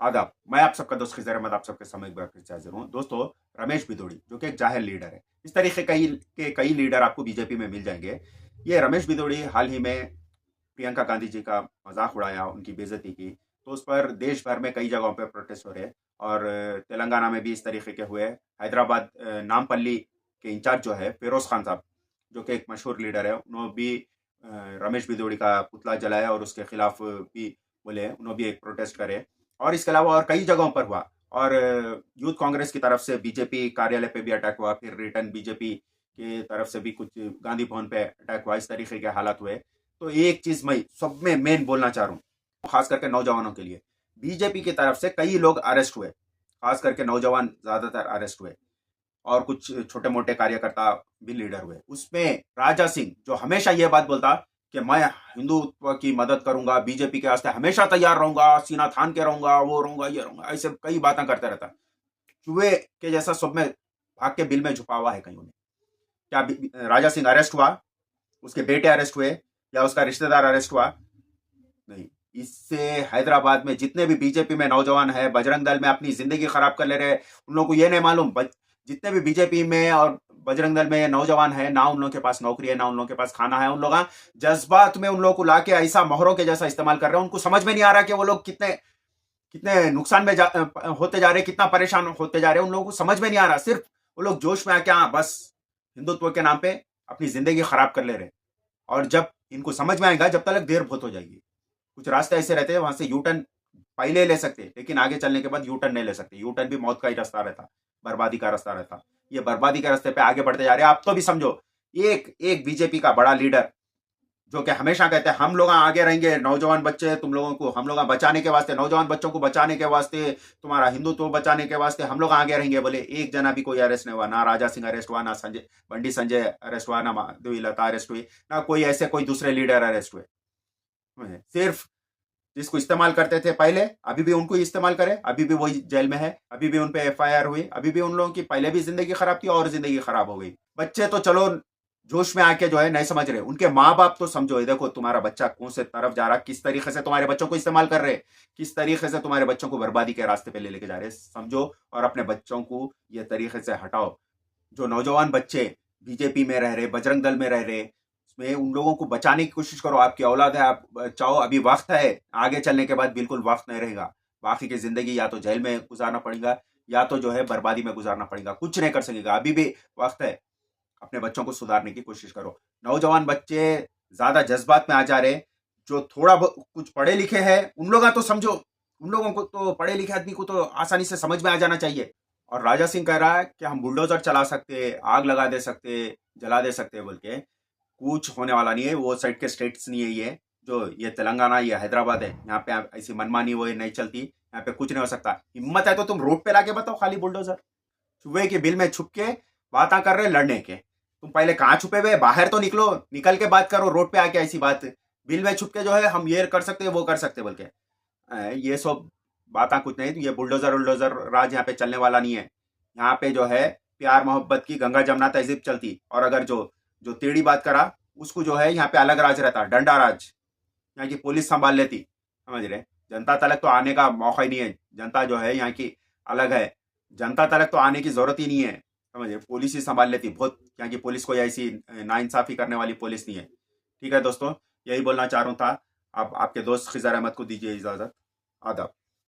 आदाब। मैं आप सबका दोस्त खिज़र अहमद आप सबके समय एक बार फिर से हाजिर हूँ। दोस्तों, रमेश बिदोड़ी जो कि एक जाहिर लीडर है, इस तरीके कई लीडर आपको बीजेपी में मिल जाएंगे। ये रमेश बिदोड़ी हाल ही में प्रियंका गांधी जी का मजाक उड़ाया, उनकी बेइज्जती की, तो उस पर देश भर में कई जगहों पर प्रोटेस्ट हो रहे हैं। और तेलंगाना में भी इस तरीके के हुए। हैदराबाद नामपल्ली के इंचार्ज जो है फिरोज खान साहब, जो कि एक मशहूर लीडर है, उन्होंने भी रमेश बिदोड़ी का पुतला जलाया और उसके खिलाफ भी बोले, उन्होंने भी एक प्रोटेस्ट करे। और इसके अलावा और कई जगहों पर हुआ। और यूथ कांग्रेस की तरफ से बीजेपी कार्यालय पे भी अटैक हुआ, फिर रिटर्न बीजेपी की तरफ से भी कुछ गांधी भवन पे अटैक हुआ। इस तरीके के हालात हुए। तो एक चीज मैं सब में मेन बोलना चाह रहा हूँ, खास करके नौजवानों के लिए। बीजेपी की तरफ से कई लोग अरेस्ट हुए, खास करके नौजवान ज्यादातर अरेस्ट हुए, और कुछ छोटे मोटे कार्यकर्ता भी लीडर हुए। उसमें राजा सिंह जो हमेशा यह बात बोलता कि मैं हिंदुत्व की मदद करूंगा, बीजेपी के वास्ते हमेशा तैयार रहूंगा, सीना थान के रहूंगा, वो रहूंगा, ये रहूंगा, ऐसे कई बातें करते रहता। चूहे के जैसा सब में भाग के बिल में छुपा हुआ है कहीं उन्हें। क्या राजा सिंह अरेस्ट हुआ? उसके बेटे अरेस्ट हुए या उसका रिश्तेदार अरेस्ट हुआ? नहीं। इससे हैदराबाद में जितने भी बीजेपी में नौजवान है, बजरंग दल में अपनी जिंदगी खराब कर ले रहे, उन लोगों को ये नहीं मालूम जितने भी बीजेपी में और बजरंग दल में नौजवान है ना, उन लोगों के पास नौकरी है, ना उन लोगों के पास खाना है। उन लोग जज्बात में उन लोगों को लाके ऐसा मोहरों के जैसा इस्तेमाल कर रहे हैं। उनको समझ में नहीं आ रहा कि वो लोग कितने कितने नुकसान में होते जा रहे, कितना परेशान होते जा रहे हैं। उन लोगों को समझ में नहीं आ रहा। सिर्फ वो लोग जोश में आके बस हिंदुत्व के नाम पे अपनी जिंदगी खराब कर ले रहे। और जब इनको समझ में आएगा, जब तक देर बहुत हो जाएगी। कुछ रास्ते ऐसे रहते हैं, वहां से यू टर्न पहले ले सकते, लेकिन आगे चलने के बाद यू टर्न नहीं ले सकते। यू टर्न भी मौत का ही रास्ता रहता, बर्बादी का रास्ता रहता। ये बर्बादी के रास्ते पे आगे बढ़ते जा रहे हैं। आप तो भी समझो, एक एक बीजेपी का बड़ा लीडर जो कि हमेशा कहते हैं हम लोग आगे रहेंगे, नौजवान बच्चे तुम लोगों को हम लोग बचाने के वास्ते, नौजवान बच्चों को बचाने के वास्ते, तुम्हारा हिंदुत्व बचाने के वास्ते हम लोग आगे रहेंगे। बोले एक जना भी कोई अरेस्ट नहीं हुआ, ना राजा सिंह अरेस्ट हुआ, ना संजय बंडी संजय अरेस्ट हुआ, ना माधवी लता अरेस्ट हुई, ना कोई ऐसे कोई दूसरे लीडर अरेस्ट हुए। सिर्फ जिसको इस्तेमाल करते थे पहले, अभी भी उनको ही इस्तेमाल करें। अभी भी वही जेल में है, अभी भी उन पे एफआईआर हुई, अभी भी उन लोगों की पहले भी जिंदगी खराब थी और जिंदगी खराब हो गई। बच्चे तो चलो जोश में आके जो है नहीं समझ रहे, उनके माँ बाप तो समझो। ये देखो तुम्हारा बच्चा कौन से तरफ जा रहा, किस तरीके से तुम्हारे बच्चों को इस्तेमाल कर रहे, किस तरीके से तुम्हारे बच्चों को बर्बादी के रास्ते पे ले लेके जा रहे, समझो। और अपने बच्चों को ये तरीके से हटाओ। जो नौजवान बच्चे बीजेपी में रह रहे, बजरंग दल में रह रहे, उसमें उन लोगों को बचाने की कोशिश करो। आपकी औलाद है, आप चाहो, अभी वक्त है। आगे चलने के बाद बिल्कुल वक्त नहीं रहेगा। बाकी की जिंदगी या तो जेल में गुजारना पड़ेगा, या तो जो है बर्बादी में गुजारना पड़ेगा। कुछ नहीं कर सकेगा, अभी भी वक्त है। अपने बच्चों को सुधारने की कोशिश करो। नौजवान बच्चे ज्यादा जज्बात में आ जा रहे। जो थोड़ा कुछ पढ़े लिखे हैं उन लोग तो समझो, उन लोगों को तो, पढ़े लिखे आदमी को तो आसानी से समझ में आ जाना चाहिए। और राजा सिंह कह रहा है कि हम बुलडोजर चला सकते, आग लगा दे सकते, जला दे सकते बोल के। कुछ होने वाला नहीं है। वो साइड के स्टेट्स नहीं है ये, जो ये तेलंगाना, ये हैदराबाद है, यहाँ पे ऐसी मनमानी वो नहीं चलती। यहाँ पे कुछ नहीं हो सकता। हिम्मत है तो तुम रोड पे लाके बताओ खाली बुलडोजर। चूहे के बिल में छुप के बात कर रहे लड़ने के। तुम पहले कहाँ छुपे हुए? बाहर तो निकलो, निकल के बात करो। रोड पे आके ऐसी बात बिल में छुप के जो है हम ये कर सकते वो कर सकते बोल के, ये सब बातें कुछ नहीं। ये बुलडोजर उलडोजर राज यहाँ पे चलने वाला नहीं है। यहाँ पे जो है प्यार मोहब्बत की गंगा जमुना तहजीब चलती। और अगर जो जो टेढ़ी बात करा उसको जो है यहाँ पे अलग राज रहता, डंडा राज। यहाँ की पुलिस संभाल लेती, समझ रहे। जनता तलक तो आने का मौका ही नहीं है। जनता जो है यहाँ की अलग है, जनता तलक तो आने की जरूरत ही नहीं है, समझे। पुलिस ही संभाल लेती। बहुत यहाँ की पुलिस कोई ऐसी नाइंसाफी करने वाली पुलिस नहीं है। ठीक है दोस्तों, यही बोलना चाह रहा था। आप आपके दोस्त खिज़र अहमद को दीजिए इजाजत। आदाब।